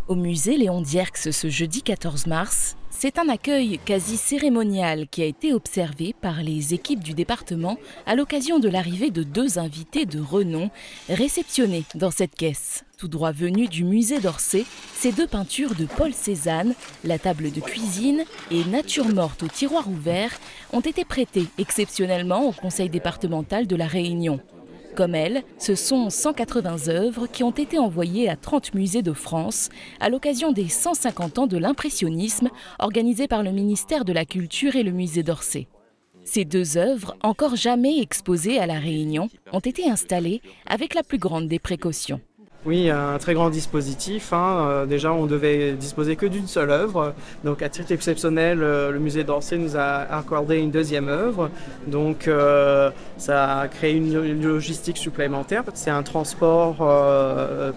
Au musée Léon Dierx ce jeudi 14 mars, c'est un accueil quasi cérémonial qui a été observé par les équipes du département à l'occasion de l'arrivée de deux invités de renom réceptionnés dans cette caisse. Tout droit venus du musée d'Orsay, ces deux peintures de Paul Cézanne, La table de cuisine et Nature morte au tiroir ouvert, ont été prêtées exceptionnellement au conseil départemental de la Réunion. Comme elle, ce sont 180 œuvres qui ont été envoyées à 30 musées de France à l'occasion des 150 ans de l'impressionnisme organisés par le ministère de la Culture et le musée d'Orsay. Ces deux œuvres, encore jamais exposées à La Réunion, ont été installées avec la plus grande des précautions. Oui, un très grand dispositif. Déjà, on devait disposer que d'une seule œuvre. Donc, à titre exceptionnel, le musée d'Orsay nous a accordé une deuxième œuvre. Donc, ça a créé une logistique supplémentaire. C'est un transport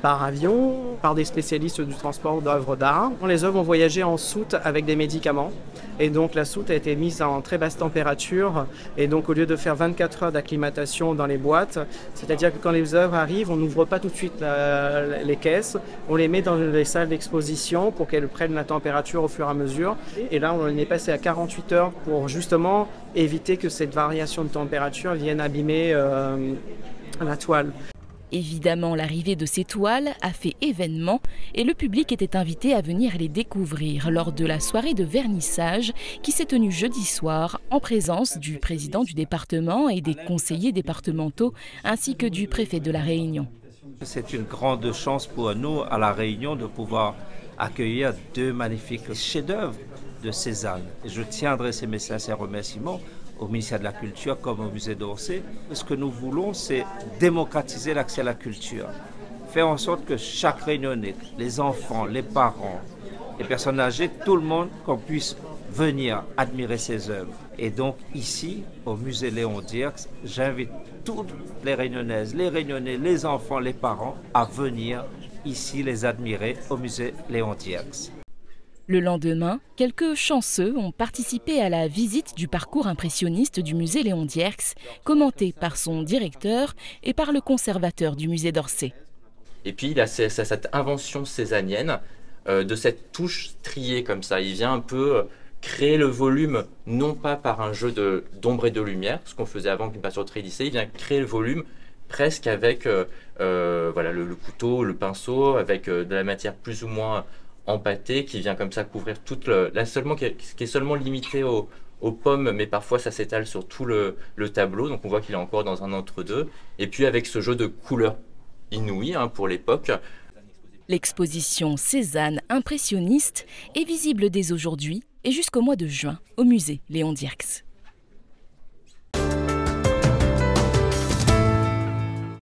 par avion, par des spécialistes du transport d'œuvres d'art. Les œuvres ont voyagé en soute avec des médicaments. Et donc, la soute a été mise en très basse température. Et donc, au lieu de faire 24 heures d'acclimatation dans les boîtes, c'est-à-dire que quand les œuvres arrivent, on n'ouvre pas tout de suite les caisses, on les met dans les salles d'exposition pour qu'elles prennent la température au fur et à mesure. Et là, on est passé à 48 heures pour justement éviter que cette variation de température vienne abîmer la toile. Évidemment, l'arrivée de ces toiles a fait événement et le public était invité à venir les découvrir lors de la soirée de vernissage qui s'est tenue jeudi soir en présence du président du département et des conseillers départementaux ainsi que du préfet de La Réunion. C'est une grande chance pour nous à La Réunion de pouvoir accueillir deux magnifiques chefs-d'œuvre de Cézanne. Je tiendrai ces sincères remerciements au ministère de la Culture comme au musée d'Orsay. Ce que nous voulons, c'est démocratiser l'accès à la culture. Faire en sorte que chaque Réunionnais, les enfants, les parents, les personnes âgées, tout le monde, qu'on puisse venir admirer ces œuvres. Et donc ici, au musée Léon Dierx, j'invite toutes les Réunionnaises, les Réunionnais, les enfants, les parents à venir ici les admirer au musée Léon Dierx. Le lendemain, quelques chanceux ont participé à la visite du parcours impressionniste du musée Léon Dierx, commenté par son directeur et par le conservateur du musée d'Orsay. Et puis il a cette invention cézannienne de cette touche striée comme ça. Il vient un peu créer le volume, non pas par un jeu d'ombre et de lumière, ce qu'on faisait avant avec une peinture très lissée, il vient créer le volume presque avec voilà, le couteau, le pinceau, avec de la matière plus ou moins empâtée qui vient comme ça couvrir toute qui est seulement limité aux pommes, mais parfois ça s'étale sur tout le tableau, donc on voit qu'il est encore dans un entre-deux. Et puis avec ce jeu de couleurs inouï pour l'époque. L'exposition Cézanne impressionniste est visible dès aujourd'hui et jusqu'au mois de juin au musée Léon Dierx.